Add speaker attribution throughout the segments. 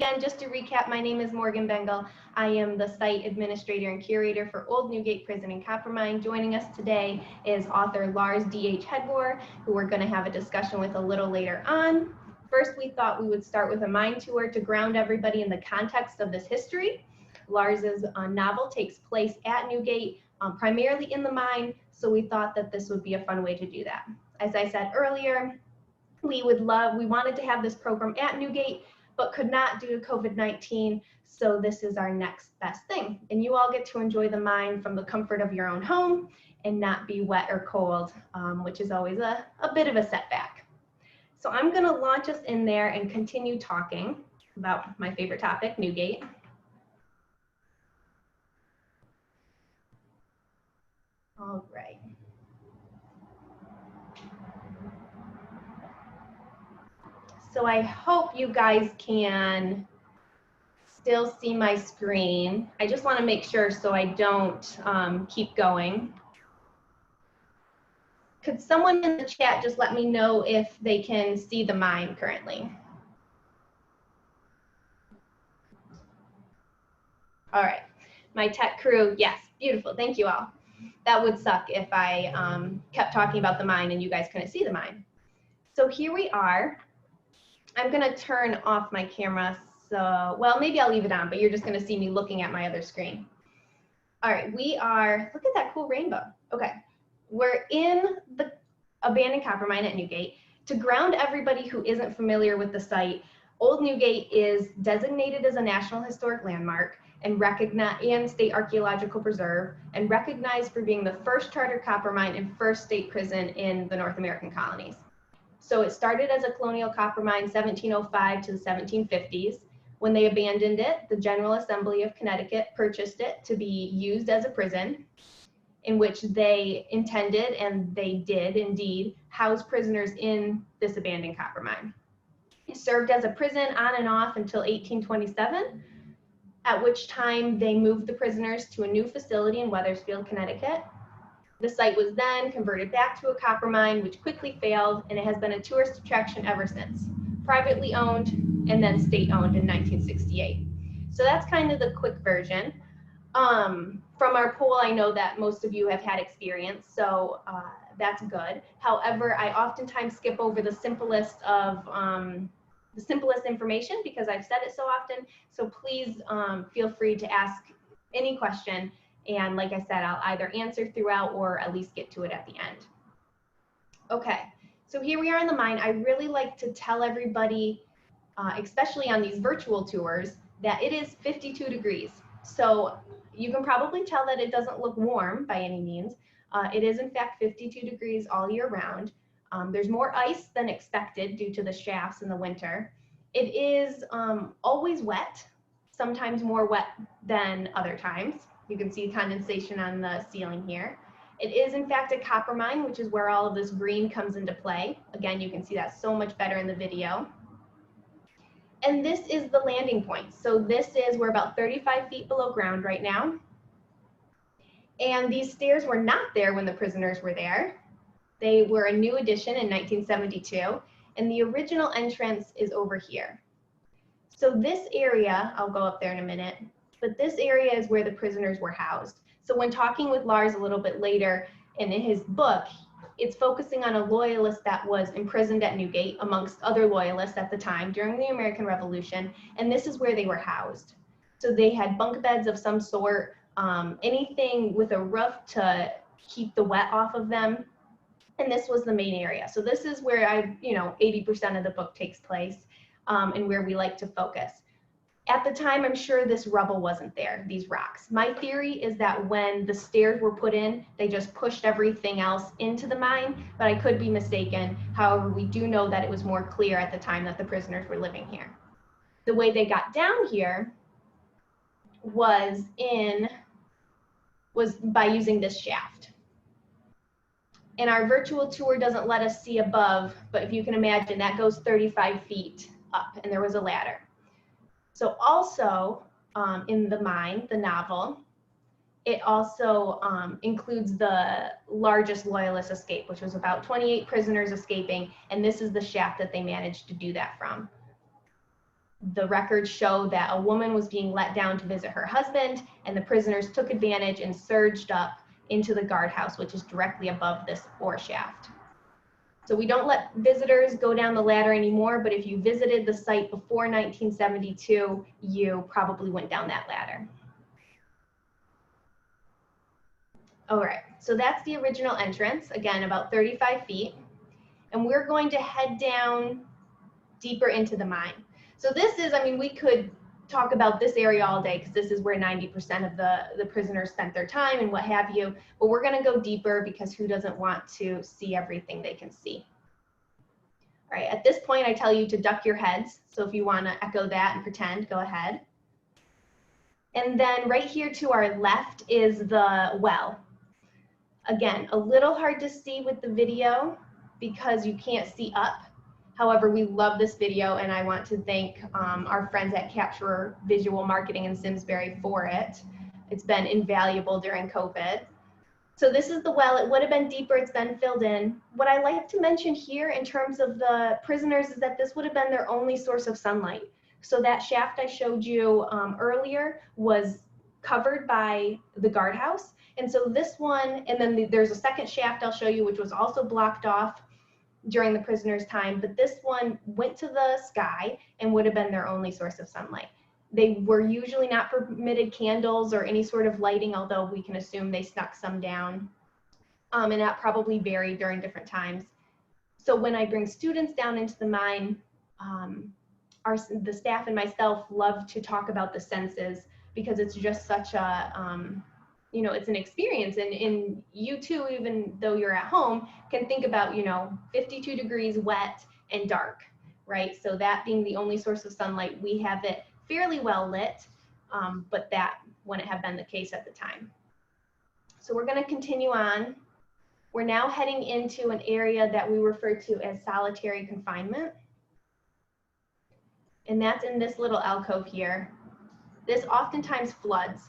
Speaker 1: Again, just to recap, my name is Morgan Bengal. I am the site administrator and curator for Old Newgate Prison and Copper Mine. Joining us today is author Lars D.H. Hedbor, who we're going to have a discussion with a little later on. First, we thought we would start with a mine tour to ground everybody in the context of this history. Lars's novel takes place at Newgate, primarily in the mine, so we thought that this would be a fun way to do that. As I said earlier, we wanted to have this program at Newgate, but could not due to COVID-19, so this is our next best thing. And you all get to enjoy the mine from the comfort of your own home and not be wet or cold, which is always a bit of a setback. So I'm gonna launch us in there and continue talking about my favorite topic, Newgate. All right. So I hope you guys can still see my screen. I just want to make sure so I don't keep going. Could someone in the chat just let me know if they can see the mine currently? All right, my tech crew, yes, beautiful, thank you all. That would suck if I kept talking about the mine and you guys couldn't see the mine. So here we are. I'm gonna turn off my camera, so, well, maybe I'll leave it on, but you're just gonna see me looking at my other screen. All right, we are, look at that cool rainbow. Okay, we're in the abandoned copper mine at Newgate. To ground everybody who isn't familiar with the site, Old Newgate is designated as a National Historic Landmark and recognized, and State Archaeological Preserve, and recognized for being the first charter copper mine and first state prison in the North American colonies. So it started as a colonial copper mine 1705 to the 1750s. When they abandoned it, the General Assembly of Connecticut purchased it to be used as a prison, in which they intended, and they did indeed, house prisoners in this abandoned copper mine. It served as a prison on and off until 1827, at which time they moved the prisoners to a new facility in Wethersfield, Connecticut. The site was then converted back to a copper mine, which quickly failed, and it has been a tourist attraction ever since. Privately owned and then state owned in 1968. So that's kind of the quick version. From our poll, I know that most of you have had experience, so that's good. However, I oftentimes skip over the simplest information because I've said it so often. So please feel free to ask any question. And like I said, I'll either answer throughout or at least get to it at the end. Okay, so here we are in the mine. I really like to tell everybody, especially on these virtual tours, that it is 52 degrees. So you can probably tell that it doesn't look warm by any means. It is in fact 52 degrees all year round. There's more ice than expected due to the shafts in the winter. It is always wet, sometimes more wet than other times. You can see condensation on the ceiling here. It is in fact a copper mine, which is where all of this green comes into play. Again, you can see that so much better in the video. And this is the landing point. So this is, we're about 35 feet below ground right now. And these stairs were not there when the prisoners were there. They were a new addition in 1972. And the original entrance is over here. So this area, I'll go up there in a minute, but this area is where the prisoners were housed. So when talking with Lars a little bit later and in his book, it's focusing on a loyalist that was imprisoned at Newgate amongst other loyalists at the time during the American Revolution, and this is where they were housed. So they had bunk beds of some sort, anything with a roof to keep the wet off of them, and this was the main area. So this is where 80% of the book takes place, and where we like to focus. At the time, I'm sure this rubble wasn't there, these rocks. My theory is that when the stairs were put in, they just pushed everything else into the mine, but I could be mistaken. However, we do know that it was more clear at the time that the prisoners were living here. The way they got down here was by using this shaft. And our virtual tour doesn't let us see above, but if you can imagine, that goes 35 feet up, and there was a ladder. So also in the mine, the novel, it also includes the largest Loyalist escape, which was about 28 prisoners escaping, and this is the shaft that they managed to do that from. the records show that a woman was being let down to visit her husband, and the prisoners took advantage and surged up into the guardhouse, which is directly above this ore shaft. So we don't let visitors go down the ladder anymore, but if you visited the site before 1972, you probably went down that ladder. All right, so that's the original entrance, again, about 35 feet. And we're going to head down deeper into the mine. So this is, I mean, we could talk about this area all day because this is where 90% of the prisoners spent their time and what have you, but we're gonna go deeper because who doesn't want to see everything they can see? All right, at this point, I tell you to duck your heads. So if you wanna echo that and pretend, go ahead. And then right here to our left is the well. Again, a little hard to see with the video because you can't see up. However, we love this video, and I want to thank our friends at Capture Visual Marketing in Simsbury for it. It's been invaluable during COVID. So this is the well. It would have been deeper. It's been filled in. What I like to mention here in terms of the prisoners is that this would have been their only source of sunlight. So that shaft I showed you earlier was covered by the guardhouse. And so this one, and then there's a second shaft I'll show you, which was also blocked off during the prisoners' time, but this one went to the sky and would have been their only source of sunlight. They were usually not permitted candles or any sort of lighting, although we can assume they snuck some down. And that probably varied during different times. So when I bring students down into the mine, the staff and myself love to talk about the senses because it's just such a, you know, it's an experience, and you too, even though you're at home, can think about, you know, 52 degrees wet and dark, right? So that being the only source of sunlight, we have it fairly well lit, but that wouldn't have been the case at the time. So we're gonna continue on. We're now heading into an area that we refer to as solitary confinement. And that's in this little alcove here. This oftentimes floods.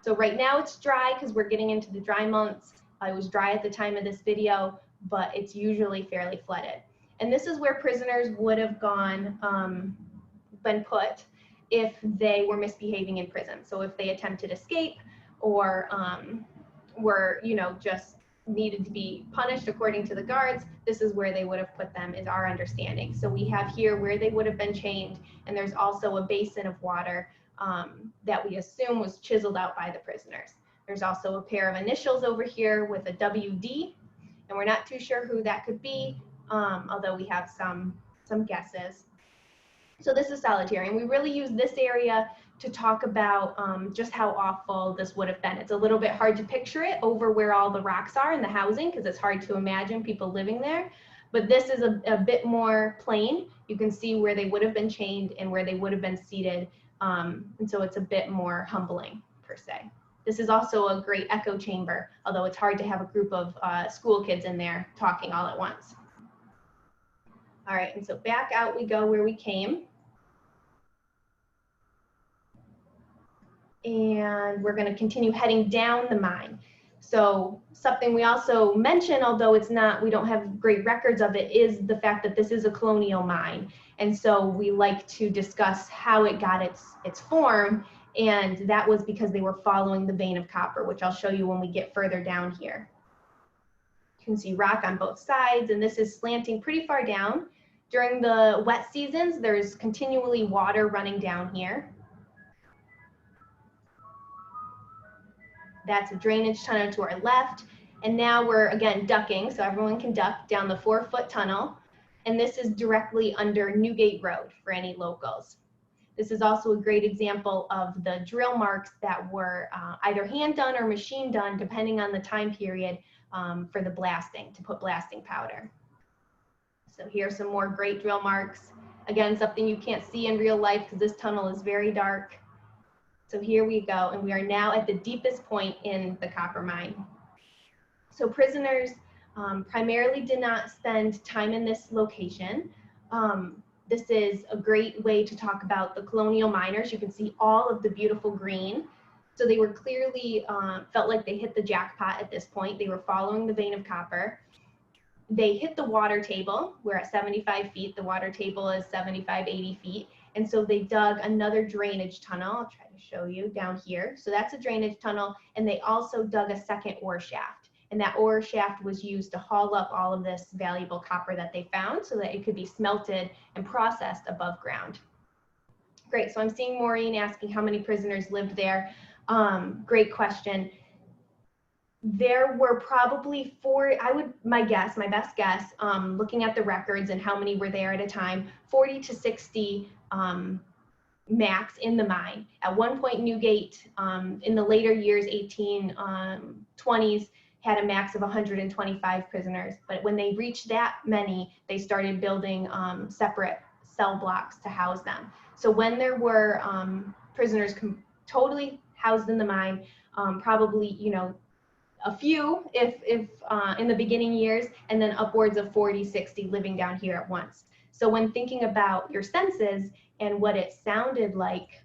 Speaker 1: So right now it's dry because we're getting into the dry months. It was dry at the time of this video, but it's usually fairly flooded. And this is where prisoners would have been put if they were misbehaving in prison. So if they attempted escape or were, you know, just needed to be punished according to the guards, this is where they would have put them, is our understanding. So we have here where they would have been chained, and there's also a basin of water that we assume was chiseled out by the prisoners. There's also a pair of initials over here with a WD, and we're not too sure who that could be, although we have some guesses. So this is solitary, and we really use this area to talk about just how awful this would have been. It's a little bit hard to picture it over where all the rocks are in the housing because it's hard to imagine people living there. But this is a bit more plain. You can see where they would have been chained and where they would have been seated. And so it's a bit more humbling per se. This is also a great echo chamber, although it's hard to have a group of school kids in there talking all at once. All right, and so back out we go where we came. And we're going to continue heading down the mine. So something we also mention, although it's not, we don't have great records of it, is the fact that this is a colonial mine. And so we like to discuss how it got its form, and that was because they were following the vein of copper, which I'll show you when we get further down here. You can see rock on both sides, and this is slanting pretty far down. During the wet seasons, there's continually water running down here. That's a drainage tunnel to our left. And now we're, again, ducking, so everyone can duck down the 4-foot tunnel. And this is directly under Newgate Road for any locals. This is also a great example of the drill marks that were either hand done or machine done, depending on the time period for the blasting, to put blasting powder. So here's some more great drill marks. Again, something you can't see in real life because this tunnel is very dark. So here we go, and we are now at the deepest point in the copper mine. So prisoners primarily did not spend time in this location. This is a great way to talk about the Colonial Miners. You can see all of the beautiful green. So they were clearly, felt like they hit the jackpot at this point. They were following the vein of copper. They hit the water table. We're at 75 feet. The water table is 75, 80 feet. And so they dug another drainage tunnel. I'll try to show you down here. So that's a drainage tunnel. And they also dug a second ore shaft. And that ore shaft was used to haul up all of this valuable copper that they found so that it could be smelted and processed above ground. Great, so I'm seeing Maureen asking how many prisoners lived there. Great question. There were probably my best guess, looking at the records and how many were there at a time, 40 to 60 max in the mine. At one point, Newgate, in the later years, 1820s, had a max of 125 prisoners. But when they reached that many, they started building separate cell blocks to house them. So when there were prisoners totally housed in the mine, probably, you know, a few if in the beginning years, and then upwards of 40, 60 living down here at once. So when thinking about your senses and what it sounded like,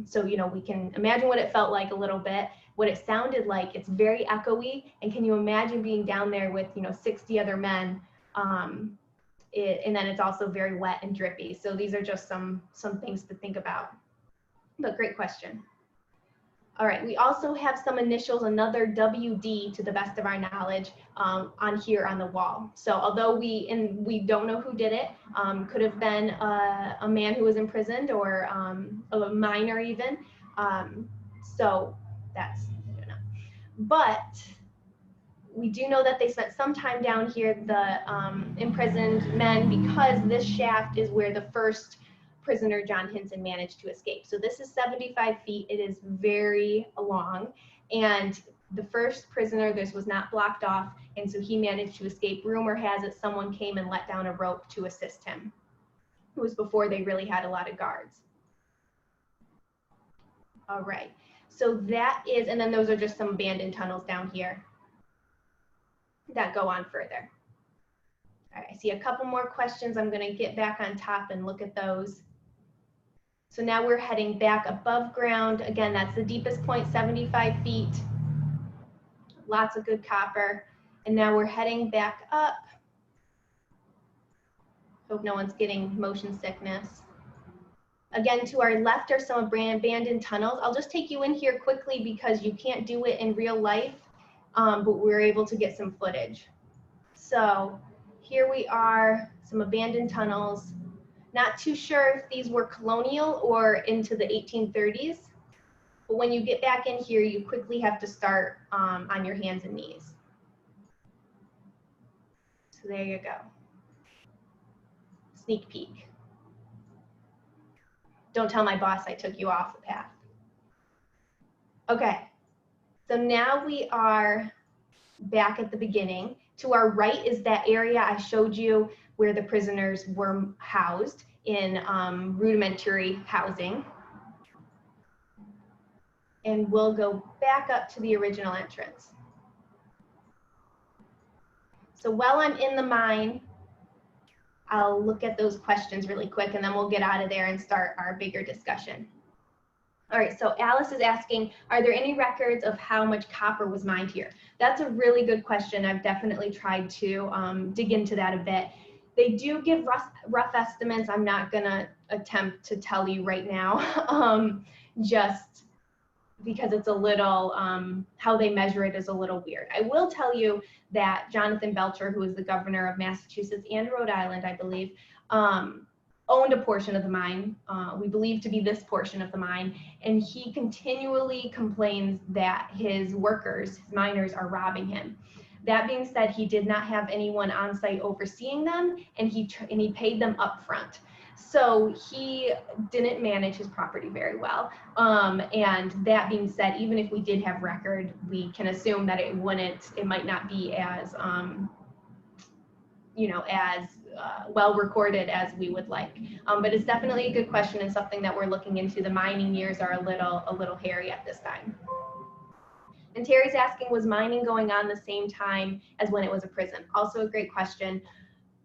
Speaker 1: so, you know, we can imagine what it felt like a little bit, what it sounded like, it's very echoey. And can you imagine being down there with, you know, 60 other men? And then it's also very wet and drippy. So these are just some things to think about. But great question. All right, we also have some initials, another WD to the best of our knowledge, on here on the wall. So although we don't know who did it, could have been a man who was imprisoned or a miner even. So that's, you know. But we do know that they spent some time down here, the imprisoned men, because this shaft is where the first prisoner, John Hinton, managed to escape. So this is 75 feet. It is very long. And the first prisoner, this was not blocked off. And so he managed to escape. Rumor has it someone came and let down a rope to assist him. It was before they really had a lot of guards. All right. So that is, and then those are just some abandoned tunnels down here that go on further. All right, I see a couple more questions. I'm going to get back on top and look at those. So now we're heading back above ground. Again, that's the deepest point, 75 feet. Lots of good copper. And now we're heading back up. Hope no one's getting motion sickness. Again, to our left are some abandoned tunnels. I'll just take you in here quickly because you can't do it in real life, but we're able to get some footage. So here we are, some abandoned tunnels. Not too sure if these were colonial or into the 1830s, but when you get back in here, you quickly have to start on your hands and knees. So there you go. Sneak peek. Don't tell my boss I took you off the path. Okay, so now we are back at the beginning. To our right is that area I showed you where the prisoners were housed in rudimentary housing. And we'll go back up to the original entrance. So while I'm in the mine, I'll look at those questions really quick and then we'll get out of there and start our bigger discussion. All right, so Alice is asking, are there any records of how much copper was mined here? That's a really good question. I've definitely tried to dig into that a bit. They do give rough estimates. I'm not gonna attempt to tell you right now, just because it's a little, how they measure it is a little weird. I will tell you that Jonathan Belcher, who is the governor of Massachusetts and Rhode Island, I believe, owned a portion of the mine, we believe to be this portion of the mine, and he continually complains that his workers, his miners, are robbing him. That being said, he did not have anyone on site overseeing them, and he paid them up front. So he didn't manage his property very well. And that being said, even if we did have record, we can assume that it might not be as, you know, as well recorded as we would like. But it's definitely a good question and something that we're looking into. The mining years are a little hairy at this time. And Terry's asking, was mining going on the same time as when it was a prison? Also a great question.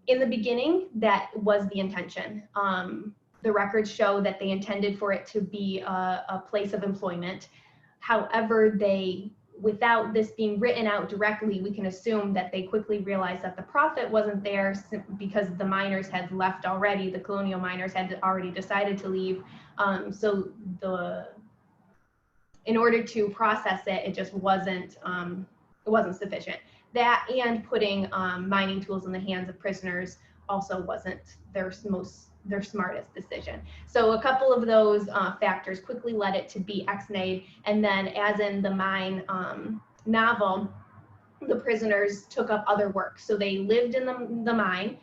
Speaker 1: In the beginning, that was the intention. The records show that they intended for it to be a place of employment. However, they without this being written out directly, we can assume that they quickly realized that the profit wasn't there because the miners had left already. The colonial miners had already decided to leave. So in order to process it, it just wasn't sufficient. That and putting mining tools in the hands of prisoners also wasn't their smartest decision. So a couple of those factors quickly led it to be ex-nayed. And then, as in the Mine novel, the prisoners took up other work. So they lived in the mine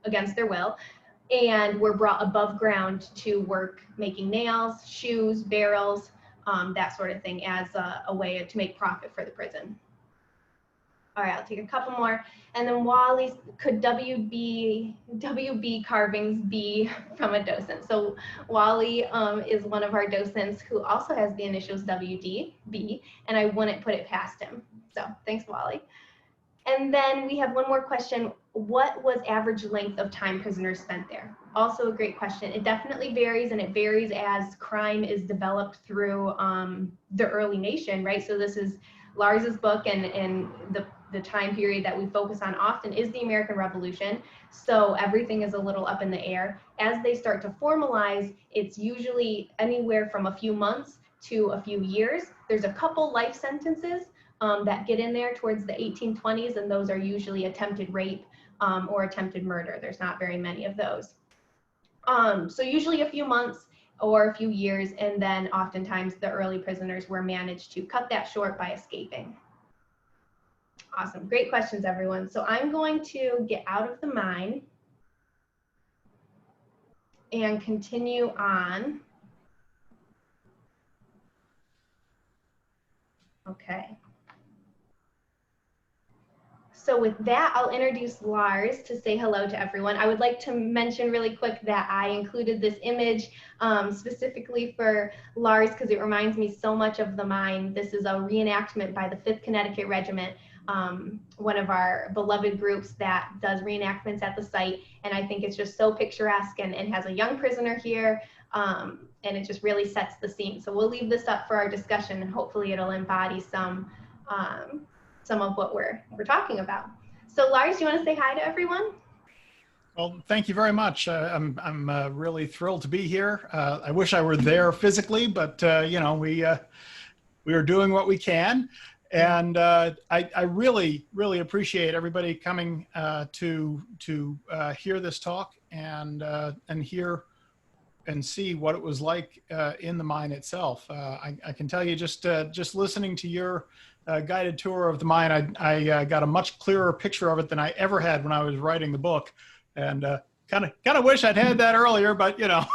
Speaker 1: against their will, and were brought above ground to work making nails, shoes, barrels, that sort of thing, as a way to make profit for the prison. All right, I'll take a couple more. And then Wally, could WB carvings be from a docent? So Wally is one of our docents who also has the initials WDB, and I wouldn't put it past him. So thanks, Wally. And then we have one more question. What was average length of time prisoners spent there? Also a great question. It definitely varies, and it varies as crime is developed through the early nation, right? So this is Lars's book, and the time period that we focus on often is the American Revolution. So everything is a little up in the air. As they start to formalize, it's usually anywhere from a few months to a few years. There's a couple life sentences that get in there towards the 1820s, and those are usually attempted rape or attempted murder. There's not very many of those. So usually a few months or a few years, and then oftentimes the early prisoners were managed to cut that short by escaping. Awesome, great questions, everyone. So I'm going to get out of the mine and continue on. Okay. So with that, I'll introduce Lars to say hello to everyone. I would like to mention really quick that I included this image specifically for Lars because it reminds me so much of the mine. This is a reenactment by the 5th Connecticut Regiment, one of our beloved groups that does reenactments at the site. And I think it's just so picturesque and has a young prisoner here. And it just really sets the scene. So we'll leave this up for our discussion, and hopefully it'll embody some of what we're talking about. So Lars, do you want to say hi to everyone?
Speaker 2: Well, thank you very much. I'm really thrilled to be here. I wish I were there physically, but you know, we are doing what we can. And I really appreciate everybody coming to hear this talk and hear and see what it was like in the mine itself. I can tell you, just listening to your guided tour of the mine, I got a much clearer picture of it than I ever had when I was writing the book, and kind of wish I'd had that earlier, but you know.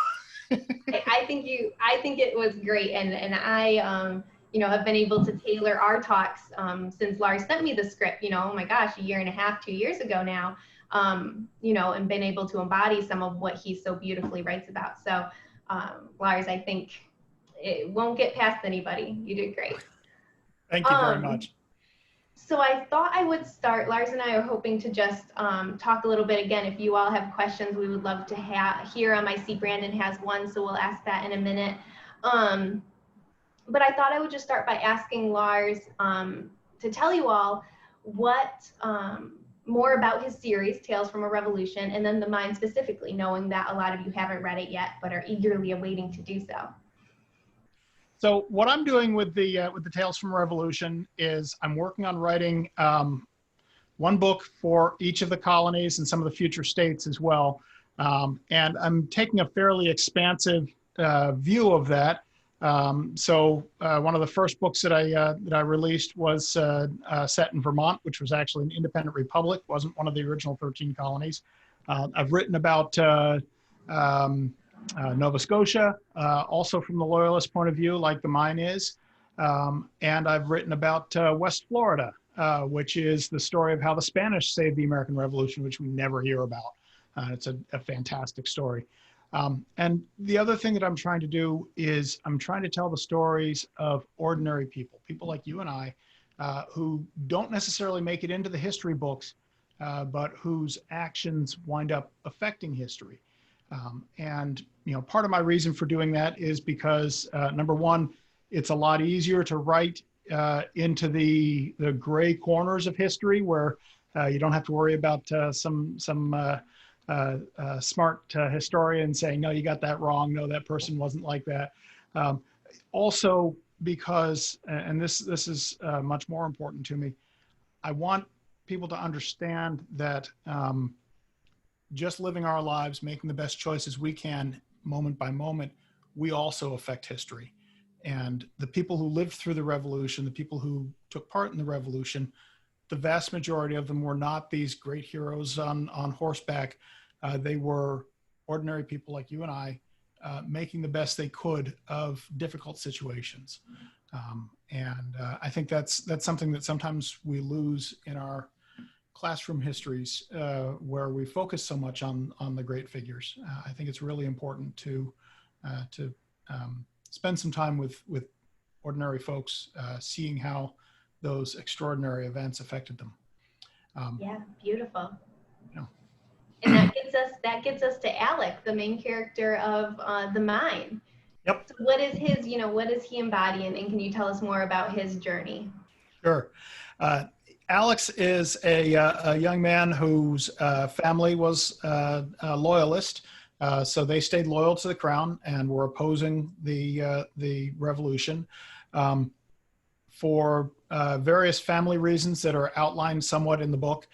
Speaker 1: I think it was great, and I you know, have been able to tailor our talks since Lars sent me the script, you know, oh my gosh, 1.5 years, 2 years ago now, you know, and been able to embody some of what he so beautifully writes about. So Lars, I think it won't get past anybody. You did great.
Speaker 2: Thank you very much.
Speaker 1: So I thought I would start. Lars and I are hoping to just talk a little bit again. If you all have questions, we would love to hear them. I see Brandon has one, so we'll ask that in a minute. But I thought I would just start by asking Lars to tell you all what more about his series, Tales from a Revolution, and then the mine specifically, knowing that a lot of you haven't read it yet, but are eagerly awaiting to do so.
Speaker 2: So what I'm doing with the Tales from a Revolution is I'm working on writing one book for each of the colonies and some of the future states as well. And I'm taking a fairly expansive view of that. So one of the first books that I released was set in Vermont, which was actually an independent republic, wasn't one of the original 13 colonies. I've written about Nova Scotia, also from the Loyalist point of view, like the mine is. And I've written about West Florida, which is the story of how the Spanish saved the American Revolution, which we never hear about. It's a fantastic story. And the other thing that I'm trying to do is I'm trying to tell the stories of ordinary people, people like you and I, who don't necessarily make it into the history books, but whose actions wind up affecting history. And, you know, part of my reason for doing that is because, number one, It's a lot easier to write into the gray corners of history where you don't have to worry about some smart historian saying, no, you got that wrong. No, that person wasn't like that. Also, because, and this is much more important to me, I want people to understand that just living our lives, making the best choices we can moment by moment, we also affect history. And the people who lived through the revolution, the people who took part in the revolution, the vast majority of them were not these great heroes on horseback. They were ordinary people like you and I, making the best they could of difficult situations. And I think that's something that sometimes we lose in our classroom histories, where we focus so much on the great figures. I think it's really important to spend some time with ordinary folks, seeing how those extraordinary events affected them.
Speaker 1: Yeah, beautiful.
Speaker 2: You know.
Speaker 1: And that gets us to Alec, the main character of The Mine.
Speaker 2: Yep.
Speaker 1: So what is his, what does he embody, and can you tell us more about his journey?
Speaker 2: Sure. Alex is a young man whose family was a loyalist, so they stayed loyal to the crown and were opposing the revolution. For various family reasons that are outlined somewhat in the book,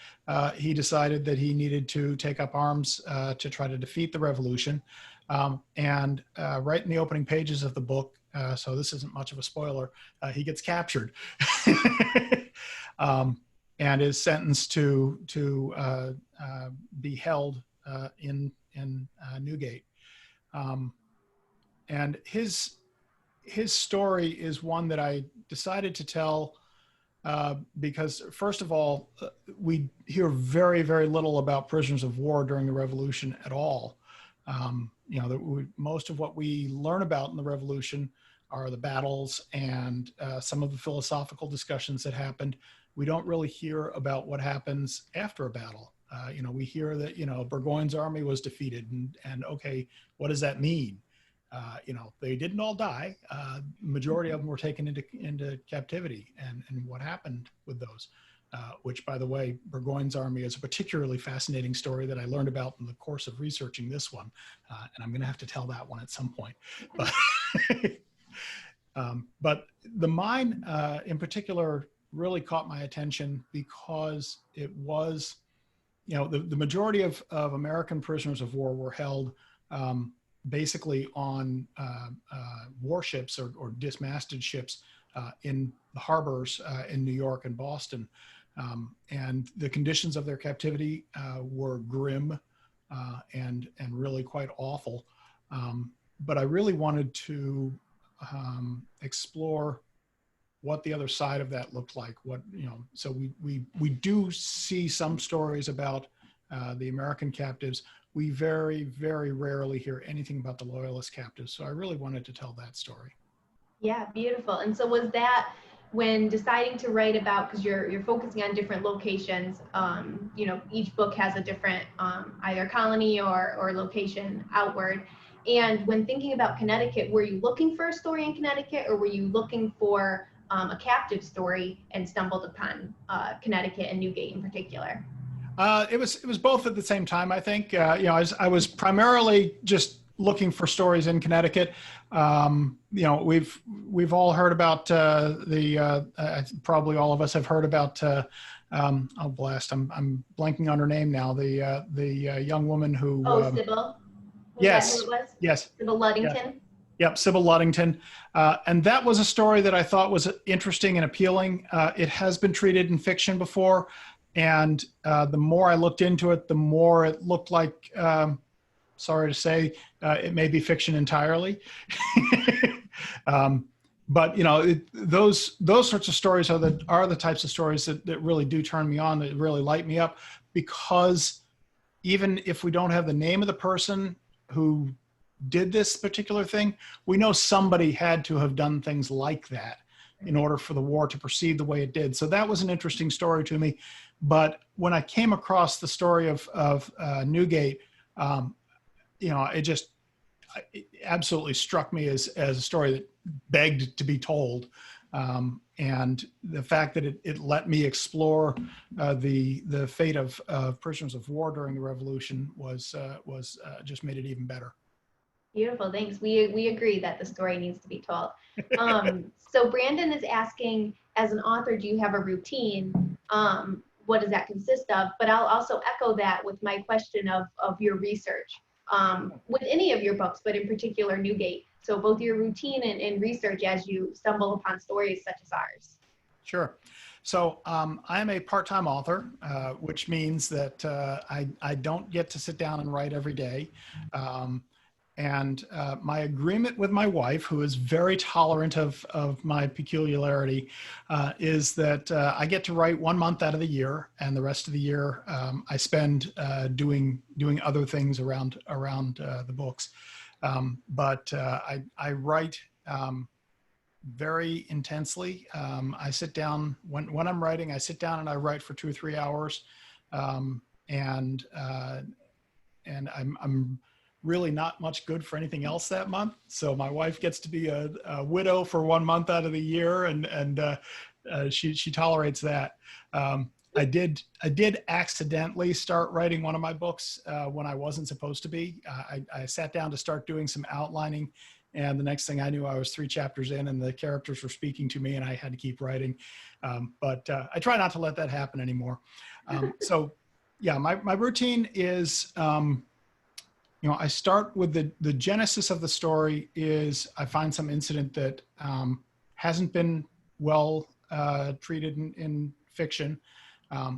Speaker 2: he decided that he needed to take up arms to try to defeat the revolution. And right in the opening pages of the book, so this isn't much of a spoiler, he gets captured. And is sentenced to be held in Newgate. And his story is one that I decided to tell because, first of all, we hear very, very little about prisoners of war during the revolution at all. Most of what we learn about in the revolution are the battles and some of the philosophical discussions that happened. We don't really hear about what happens after a battle. We hear that, Burgoyne's army was defeated and okay, what does that mean? They didn't all die. Majority of them were taken into captivity, and what happened with those, which, by the way, Burgoyne's army is a particularly fascinating story that I learned about in the course of researching this one. And I'm going to have to tell that one at some point. But The Mine in particular really caught my attention because it was, the majority of American prisoners of war were held basically on warships or dismasted ships in the harbors in New York and Boston. And the conditions of their captivity were grim and really quite awful. But I really wanted to explore what the other side of that looked like. So we do see some stories about the American captives. We very, very rarely hear anything about the Loyalist captives. So I really wanted to tell that story.
Speaker 1: Yeah, beautiful. And so was that when deciding to write about, because you're focusing on different locations, each book has a different either colony or location outward. And when thinking about Connecticut, were you looking for a story in Connecticut, or were you looking for a captive story and stumbled upon Connecticut and Newgate in particular?
Speaker 2: It was both at the same time, I think. I was primarily just looking for stories in Connecticut. We've all heard about probably all of us have heard about. I'm blanking on her name now. The young woman who.
Speaker 1: Oh, Sybil.
Speaker 2: Yes. Yes.
Speaker 1: Sybil Ludington.
Speaker 2: Yes. Yep, Sybil Ludington. And that was a story that I thought was interesting and appealing. It has been treated in fiction before. And the more I looked into it, the more it looked like, sorry to say, it may be fiction entirely. But those sorts of stories are the types of stories that really do turn me on, that really light me up, because even if we don't have the name of the person who did this particular thing, we know somebody had to have done things like that in order for the war to proceed the way it did. So that was an interesting story to me. But when I came across the story of Newgate, it absolutely struck me as a story that begged to be told. And the fact that it let me explore the fate of prisoners of war during the Revolution was just made it even better.
Speaker 1: Beautiful, thanks. We agree that the story needs to be told. So Brandon is asking, as an author, do you have a routine? What does that consist of? But I'll also echo that with my question of your research with any of your books, but in particular Newgate. So both your routine and research as you stumble upon stories such as ours.
Speaker 2: Sure. So I'm a part-time author, which means that I don't get to sit down and write every day. And my agreement with my wife, who is very tolerant of my peculiarity, is that I get to write 1 month out of the year, and the rest of the year I spend doing other things around the books. But I write very intensely. I sit down when I'm writing. I sit down and I write for 2 or 3 hours, and I'm really not much good for anything else that month. So my wife gets to be a widow for 1 month out of the year, and she tolerates that. I did accidentally start writing one of my books when I wasn't supposed to be. I sat down to start doing some outlining, and the next thing I knew, I was 3 chapters in, and the characters were speaking to me, and I had to keep writing. But I try not to let that happen anymore. So yeah, my routine is, I start with the genesis of the story is I find some incident that hasn't been well treated in fiction,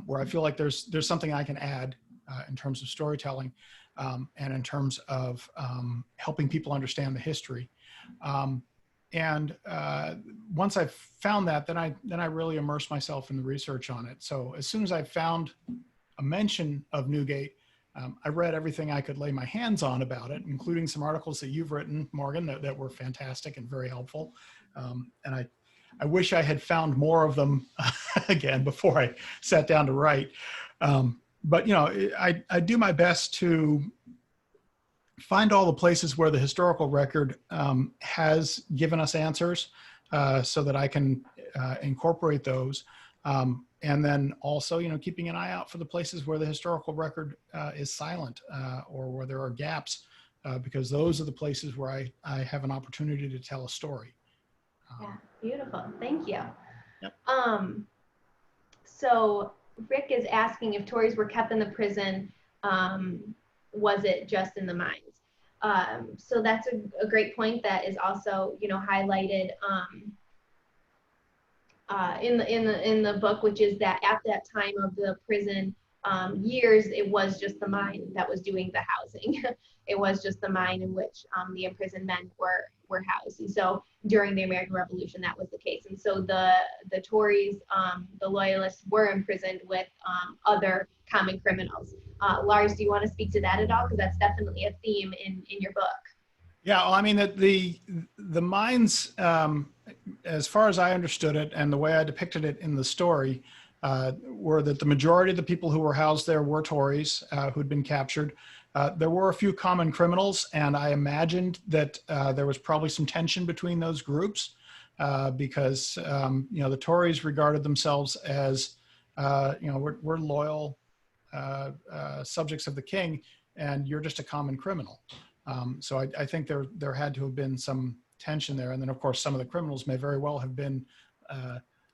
Speaker 2: where I feel like there's something I can add in terms of storytelling, and in terms of helping people understand the history. And once I've found that, then I really immerse myself in the research on it. So as soon as I found a mention of Newgate, I read everything I could lay my hands on about it, including some articles that you've written, Morgan, that were fantastic and very helpful. And I wish I had found more of them again before I sat down to write. But I do my best to find all the places where the historical record has given us answers, so that I can incorporate those. And then also, keeping an eye out for the places where the historical record is silent, or where there are gaps, because those are the places where I have an opportunity to tell a story.
Speaker 1: Yeah, beautiful. Thank you.
Speaker 2: Yep.
Speaker 1: So Rick is asking if Tories were kept in the prison, was it just in the mines? So that's a great point that is also, highlighted in the book, which is that at that time of the prison years, it was just the mine that was doing the housing. It was just the mine in which the imprisoned men were housed. And so during the American Revolution, that was the case. And so the Tories, the Loyalists, were imprisoned with other common criminals. Lars, do you want to speak to that at all? Because that's definitely a theme in your book.
Speaker 2: Yeah, well, I mean, the mines, as far as I understood it, and the way I depicted it in the story, were that the majority of the people who were housed there were Tories who'd been captured. There were a few common criminals, and I imagined that there was probably some tension between those groups, because the Tories regarded themselves as we're loyal subjects of the king, and you're just a common criminal. So I think there had to have been some tension there. And then, of course, some of the criminals may very well have been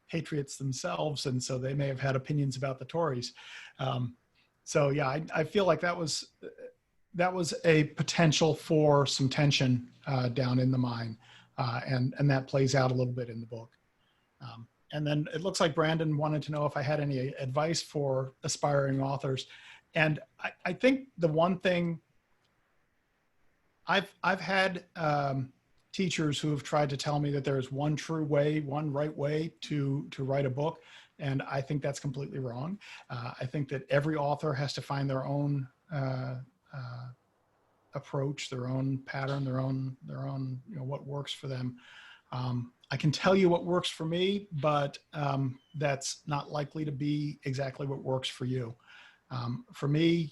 Speaker 2: patriots themselves, and so they may have had opinions about the Tories. So yeah, I feel like that was a potential for some tension down in the mine, and that plays out a little bit in the book. And then it looks like Brandon wanted to know if I had any advice for aspiring authors. And I think the one thing, I've had teachers who have tried to tell me that there is one true way, one right way to write a book, and I think that's completely wrong. I think that every author has to find their own approach, their own pattern, their own what works for them. I can tell you what works for me, but that's not likely to be exactly what works for you. For me,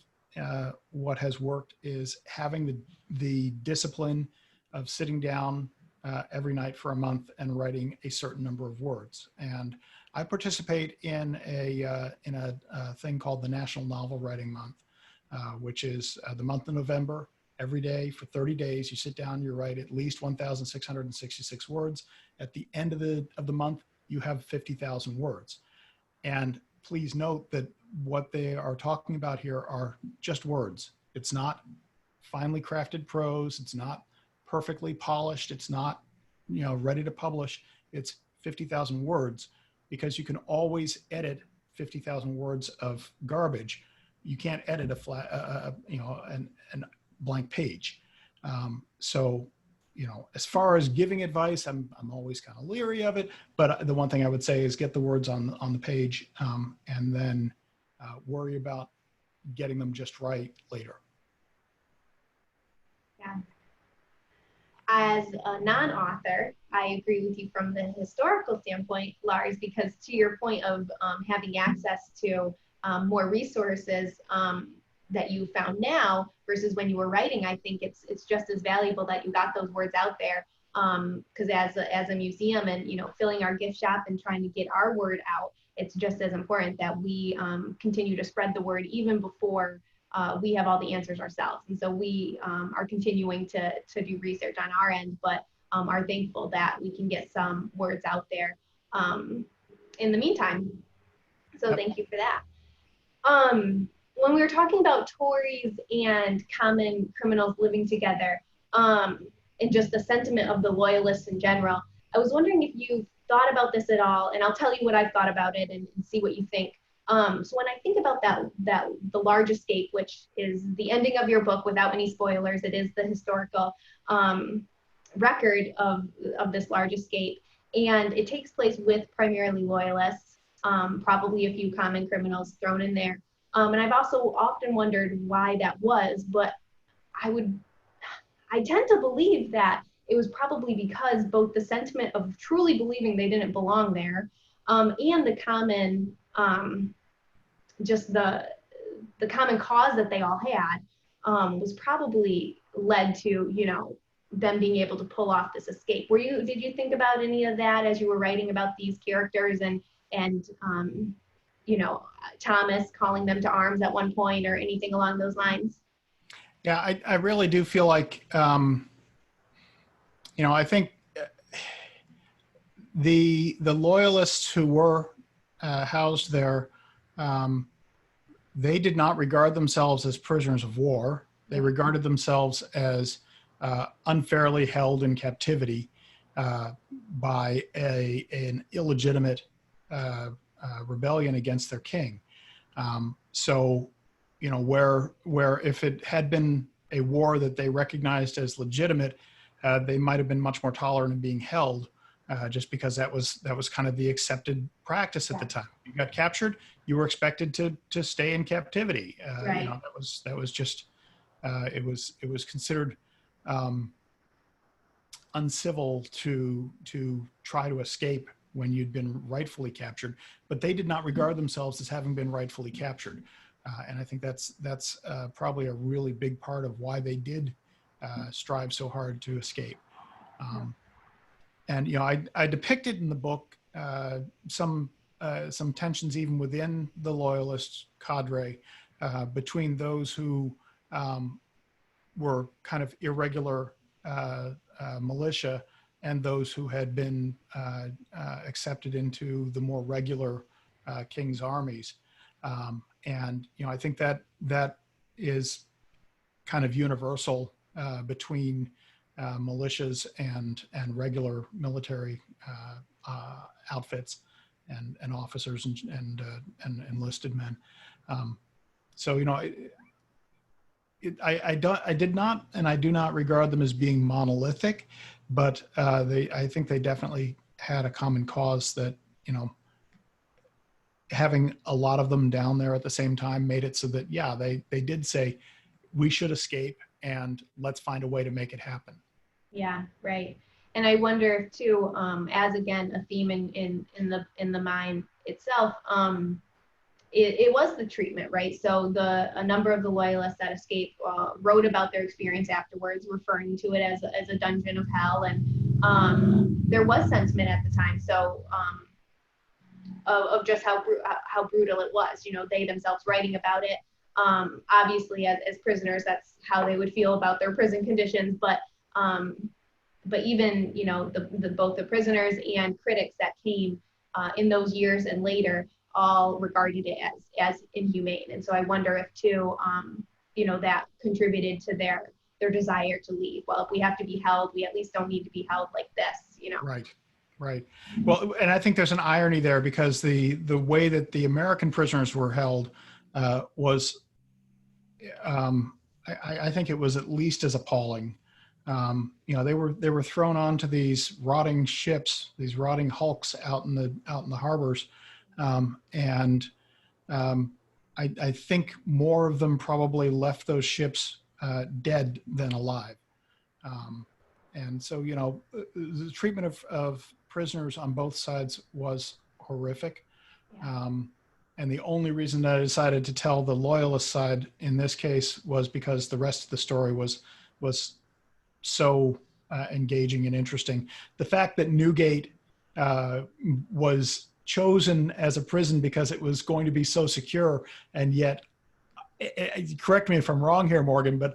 Speaker 2: what has worked is having the discipline of sitting down every night for a month and writing a certain number of words. And I participate in a thing called the National Novel Writing Month, which is the month of November. Every day for 30 days, you sit down, you write at least 1,666 words. At the end of the month, you have 50,000 words. And please note that what they are talking about here are just words. It's not finely crafted prose. It's not perfectly polished. It's not, ready to publish. It's 50,000 words, because you can always edit 50,000 words of garbage. You can't edit a flat, an blank page. So, as far as giving advice, I'm always kind of leery of it. But the one thing I would say is get the words on the page, and then worry about getting them just right later.
Speaker 1: Yeah. As a non-author, I agree with you from the historical standpoint, Lars, because to your point of having access to more resources that you found now versus when you were writing, I think it's just as valuable that you got those words out there. Because as a museum and filling our gift shop and trying to get our word out, it's just as important that we continue to spread the word even before we have all the answers ourselves. And so we are continuing to do research on our end, but are thankful that we can get some words out there in the meantime. So thank you for that. When we were talking about Tories and common criminals living together, and just the sentiment of the Loyalists in general, I was wondering if you've thought about this at all, and I'll tell you what I've thought about it and see what you think. So when I think about the Large Escape, which is the ending of your book without any spoilers, it is the historical record of this Large Escape, and it takes place with primarily Loyalists, probably a few common criminals thrown in there. And I've also often wondered why that was, but I tend to believe that it was probably because both the sentiment of truly believing they didn't belong there, and the common, just the common cause that they all had, was probably led to, them being able to pull off this escape. Did you think about any of that as you were writing about these characters and Thomas calling them to arms at one point or anything along those lines?
Speaker 2: Yeah, I really do feel like, I think the Loyalists who were housed there, they did not regard themselves as prisoners of war. They regarded themselves as unfairly held in captivity by an illegitimate rebellion against their king. So, where if it had been a war that they recognized as legitimate, they might have been much more tolerant of being held, just because that was kind of the accepted practice at the time. You got captured, you were expected to stay in captivity.
Speaker 1: Right.
Speaker 2: That was just it was considered uncivil to try to escape when you'd been rightfully captured, but they did not regard themselves as having been rightfully captured. And I think that's probably a really big part of why they did strive so hard to escape. And I depicted in the book some tensions even within the Loyalist cadre between those who were kind of irregular militia and those who had been accepted into the more regular king's armies. And I think that is kind of universal between militias and regular military outfits and officers and enlisted men. So I did not and I do not regard them as being monolithic, but I think they definitely had a common cause that having a lot of them down there at the same time made it so that, yeah, they did say, we should escape and let's find a way to make it happen.
Speaker 1: Yeah, right. And I wonder if too, as again, a theme in the mine itself, it was the treatment, right? So a number of the loyalists that escaped wrote about their experience afterwards, referring to it as a dungeon of hell. And there was sentiment at the time. So of just how brutal it was, they themselves writing about it. Obviously, as prisoners, that's how they would feel about their prison conditions. But even, both the prisoners and critics that came in those years and later all regarded it as inhumane. And so I wonder if too, that contributed to their desire to leave. Well, if we have to be held, we at least don't need to be held like this,
Speaker 2: Right. Right. Well, and I think there's an irony there, because the way that the American prisoners were held was, I think it was at least as appalling. They were thrown onto these rotting ships, these rotting hulks out in the harbors, and I think more of them probably left those ships dead than alive. And so, the treatment of prisoners on both sides was horrific. And the only reason that I decided to tell the loyalist side in this case was because the rest of the story was so engaging and interesting. The fact that Newgate was chosen as a prison because it was going to be so secure, and yet, correct me if I'm wrong here, Morgan, but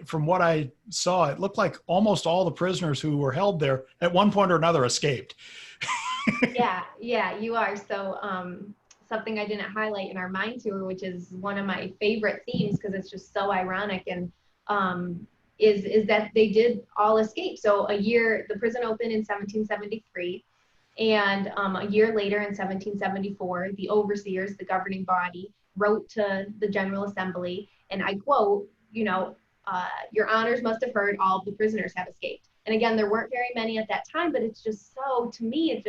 Speaker 2: from what I saw, it looked like almost all the prisoners who were held there at one point or another escaped.
Speaker 1: Yeah, you are. So something I didn't highlight in our mine tour, which is one of my favorite themes because it's just so ironic, and is that they did all escape. So the prison opened in 1773, and a year later in 1774, the overseers, the governing body, wrote to the General Assembly, and I quote, your honors must have heard all of the prisoners have escaped. And again, there weren't very many at that time, but it's just so, to me,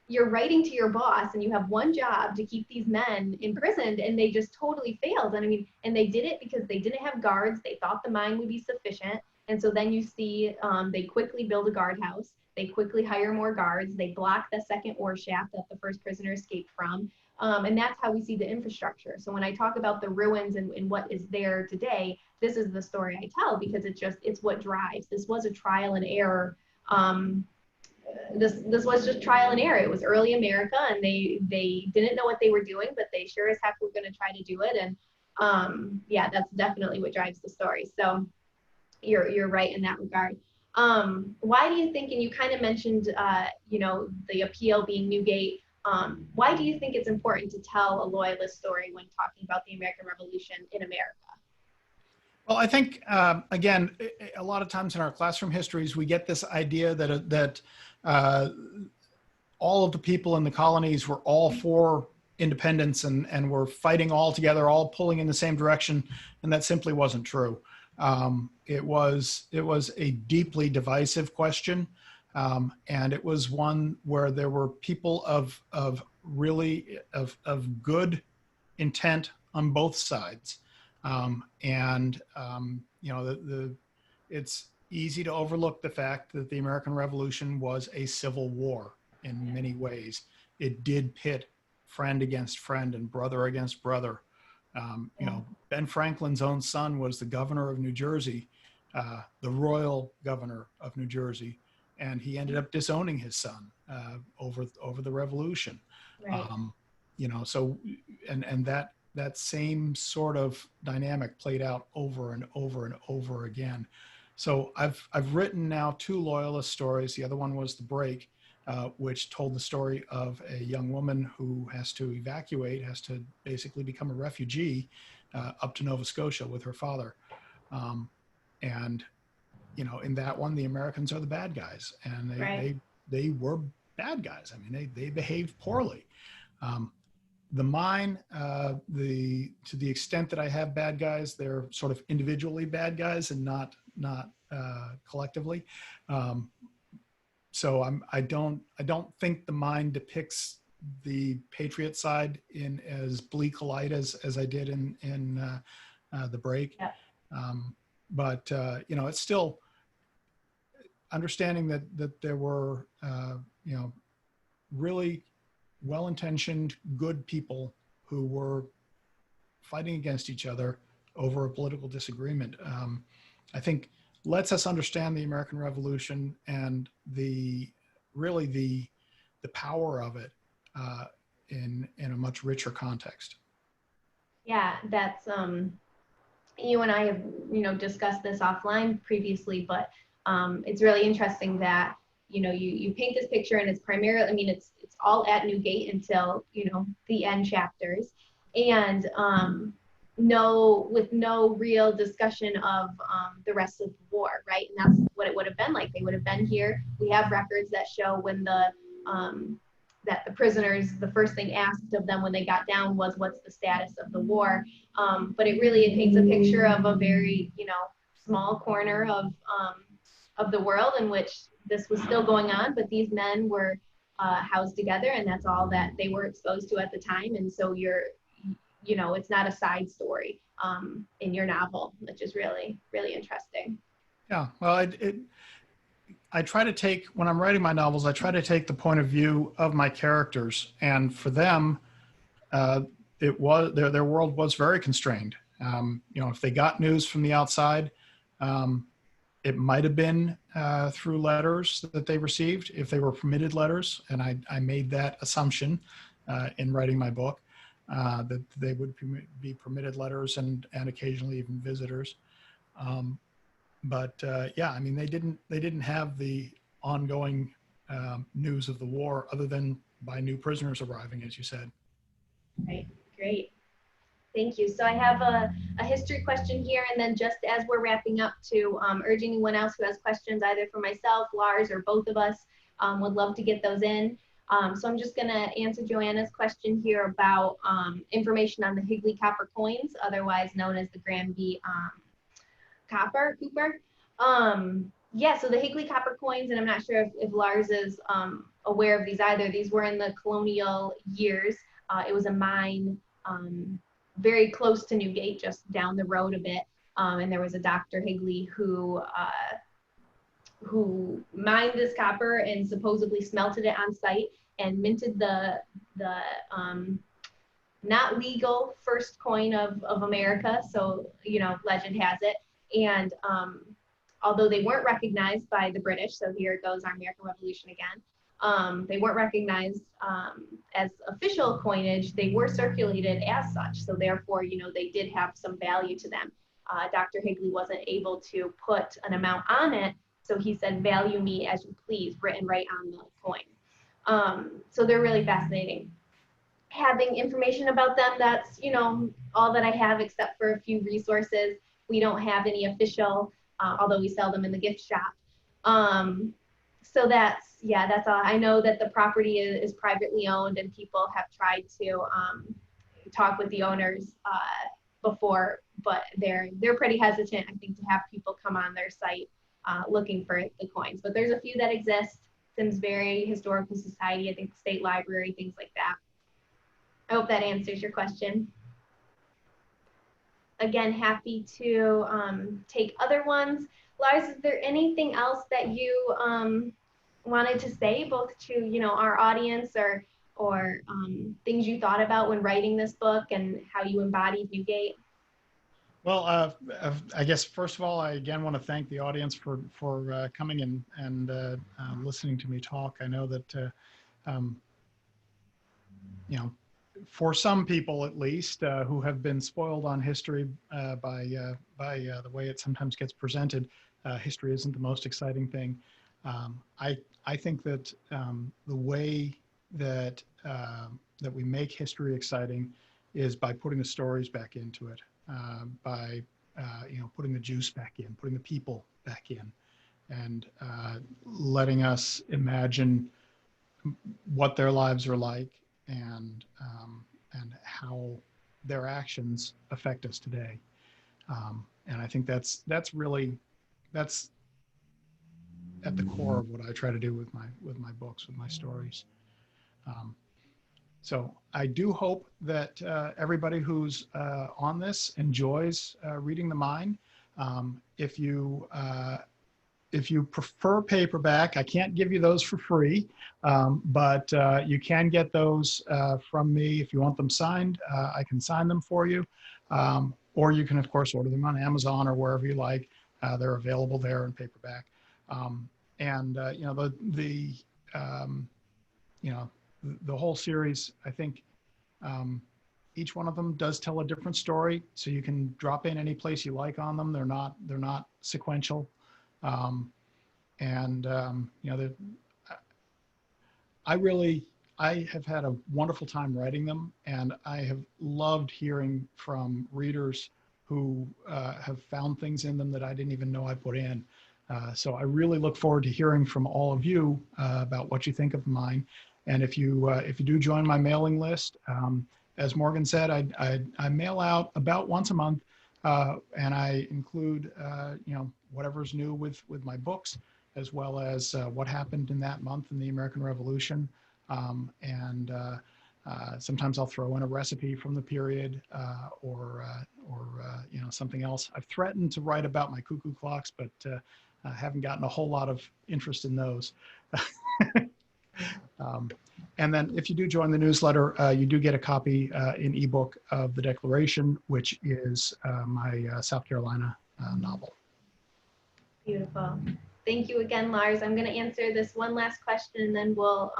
Speaker 1: you're writing to your boss and you have one job to keep these men imprisoned, and they just totally failed. And and they did it because they didn't have guards. They thought the mine would be sufficient. And so then you see they quickly build a guardhouse. They quickly hire more guards. They block the second ore shaft that the first prisoner escaped from. And that's how we see the infrastructure. So when I talk about the ruins and what is there today, this is the story I tell, because it's what drives. This was a trial and error. This was just trial and error. It was early America, and they didn't know what they were doing, but they sure as heck were going to try to do it. And that's definitely what drives the story. So you're right in that regard. Why do you think, and you kind of mentioned, the appeal being Newgate, why do you think it's important to tell a loyalist story when talking about the American Revolution in America?
Speaker 2: Well, I think, again, a lot of times in our classroom histories, we get this idea that all of the people in the colonies were all for independence and were fighting all together, all pulling in the same direction, and that simply wasn't true. It was a deeply divisive question, and it was one where there were people of good intent on both sides. It's easy to overlook the fact that the American Revolution was a civil war in many ways. It did pit friend against friend and brother against brother. Ben Franklin's own son was the governor of New Jersey, the royal governor of New Jersey, and he ended up disowning his son over the revolution.
Speaker 1: Right.
Speaker 2: That same sort of dynamic played out over and over and over again. So I've written now 2 loyalist stories. The other one was The Break, which told the story of a young woman who has to evacuate, has to basically become a refugee up to Nova Scotia with her father. In that one, the Americans are the bad guys, and they were bad guys. I mean, they behaved poorly. The mine, to the extent that I have bad guys, they're sort of individually bad guys and not collectively. So I don't think the mine depicts the Patriot side in as bleak a light as I did in The Break.
Speaker 1: Yeah.
Speaker 2: But it's still understanding that there were really well-intentioned, good people who were fighting against each other over a political disagreement. I think lets us understand the American Revolution and really the power of it in a much richer context.
Speaker 1: Yeah, that's you and I have, you know, discussed this offline previously, but it's really interesting that, you know, you paint this picture and it's primarily, I mean, it's all at Newgate until, you know, the end chapters, and with no real discussion of the rest of the war, right? And that's what it would have been like. They would have been here. We have records that show when that the prisoners, the first thing asked of them when they got down was, what's the status of the war? But it paints a picture of a very, you know, small corner of the world in which this was still going on, but these men were housed together, and that's all that they were exposed to at the time. And so you know, it's not a side story in your novel, which is really, really interesting.
Speaker 2: Yeah, well, I try to take, when I'm writing my novels, I try to take the point of view of my characters, and for them, it was their world was very constrained. You know, if they got news from the outside, it might have been through letters that they received, if they were permitted letters, and I made that assumption in writing my book, that they would be permitted letters and occasionally even visitors. But yeah, I mean, they didn't have the ongoing news of the war other than by new prisoners arriving, as you said.
Speaker 1: Right, great. Thank you. So I have a history question here, and then just as we're wrapping up, to urge anyone else who has questions, either for myself, Lars, or both of us, would love to get those in. So I'm just going to answer Joanna's question here about information on the Higley copper coins, otherwise known as the Granby Cooper. Yeah, so the Higley copper coins, and I'm not sure if Lars is aware of these either. These were in the colonial years. It was a mine very close to Newgate, just down the road a bit. And there was a Dr. Higley who mined this copper and supposedly smelted it on site and minted the not legal first coin of America. So, you know, legend has it. And although they weren't recognized by the British, so here goes our American Revolution again, they weren't recognized as official coinage, they were circulated as such. So therefore, you know, they did have some value to them. Dr. Higley wasn't able to put an amount on it, so he said, "Value me as you please," written right on the coin. So they're really fascinating. Having information about them, that's, you know, all that I have, except for a few resources. We don't have any official, although we sell them in the gift shop. So that's all. I know that the property is privately owned, and people have tried to talk with the owners before, but they're pretty hesitant, I think, to have people come on their site looking for the coins. But there's a few that exist. Simsbury Historical Society, I think State Library, things like that. I hope that answers your question. Again, happy to take other ones. Lars, is there anything else that you wanted to say, both to, you know, our audience, or things you thought about when writing this book and how you embodied Newgate?
Speaker 2: Well, I guess first of all, I again want to thank the audience for coming and listening to me talk. I know that you know, for some people at least, who have been spoiled on history by the way it sometimes gets presented, history isn't the most exciting thing. I think that the way that we make history exciting is by putting the stories back into it, by you know, putting the juice back in, putting the people back in, and letting us imagine what their lives are like, and how their actions affect us today. And I think that's at the core of what I try to do with my books, with my stories. So I do hope that everybody who's on this enjoys reading The Mine. If if you prefer paperback, I can't give you those for free, but you can get those from me. If you want them signed, I can sign them for you. Or you can, of course, order them on Amazon or wherever you like. They're available there in paperback. You know, the whole series, I think each one of them does tell a different story. So you can drop in any place you like on them. They're not sequential. You know, I have had a wonderful time writing them, and I have loved hearing from readers who have found things in them that I didn't even know I put in. So I really look forward to hearing from all of you about what you think of mine. And if you do join my mailing list, as Morgan said, I mail out about once a month, and I include you know, whatever's new with my books, as well as what happened in that month in the American Revolution. Sometimes I'll throw in a recipe from the period or you know, something else. I've threatened to write about my cuckoo clocks, but I haven't gotten a whole lot of interest in those. And then if you do join the newsletter, you do get a copy in ebook of the Declaration, which is my South Carolina novel.
Speaker 1: Beautiful. Thank you again, Lars. I'm going to answer this one last question and then we'll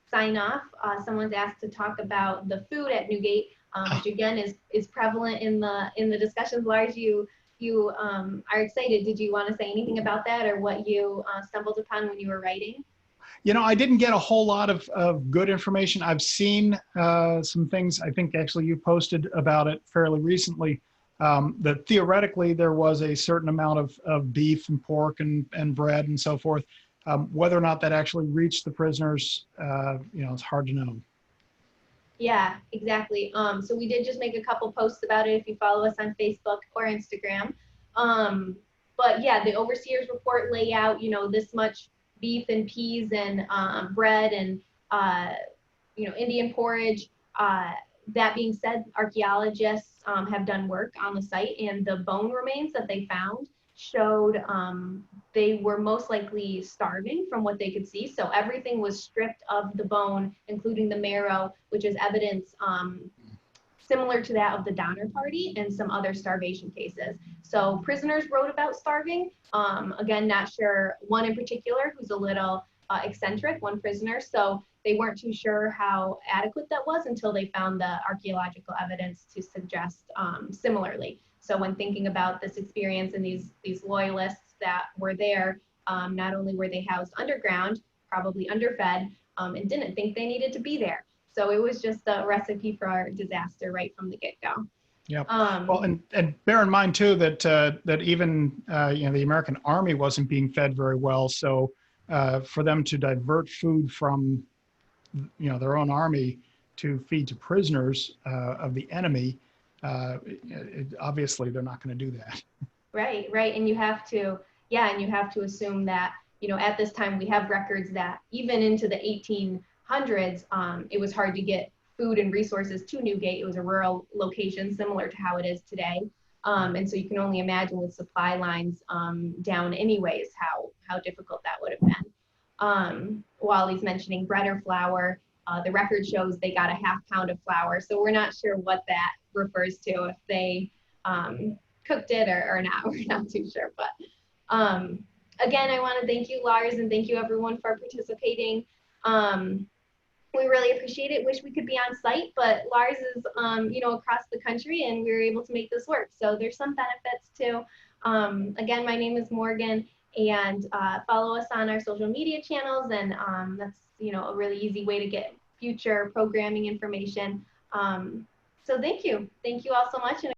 Speaker 1: sign off. Someone's asked to talk about the food at Newgate, which again is prevalent in the discussions. Lars, you are excited. Did you want to say anything about that, or what you stumbled upon when you were writing?
Speaker 2: You know, I didn't get a whole lot of good information. I've seen some things, I think actually you posted about it fairly recently, that theoretically there was a certain amount of beef and pork and bread and so forth. Whether or not that actually reached the prisoners, you know, it's hard to know. Yeah,
Speaker 1: exactly. So we did just make a couple posts about it if you follow us on Facebook or Instagram. But yeah, the overseer's report lay out, you know, this much beef and peas and bread and, you know, Indian porridge. That being said, archaeologists have done work on the site, and the bone remains that they found showed they were most likely starving from what they could see. So everything was stripped of the bone, including the marrow, which is evidence similar to that of the Donner Party and some other starvation cases. So prisoners wrote about starving. Again, not sure, one in particular who's a little eccentric, one prisoner. So they weren't too sure how adequate that was until they found the archaeological evidence to suggest similarly. So when thinking about this experience and these loyalists that were there, not only were they housed underground, probably underfed, and didn't think they needed to be there. So it was just a recipe for disaster right from the get-go.
Speaker 2: Yeah. Well, and bear in mind too that that even you know, the American Army wasn't being fed very well. So for them to divert food from, you know, their own army to feed to prisoners of the enemy, obviously they're not going to do that.
Speaker 1: Right, right, and you have to, yeah, and you have to assume that, you know, at this time we have records that even into the 1800s, it was hard to get food and resources to Newgate. It was a rural location similar to how it is today. And so you can only imagine with supply lines down anyways, how difficult that would have been. While he's mentioning bread or flour, the record shows they got a ½ pound of flour. So we're not sure what that refers to, if they cooked it or not. We're not too sure. But again, I want to thank you, Lars, and thank you everyone for participating. We really appreciate it. Wish we could be on site, but Lars is, you know, across the country, and we were able to make this work. So there's some benefits too. Again, my name is Morgan, and follow us on our social media channels, and that's, you know, a really easy way to get future programming information. So thank you all so much. And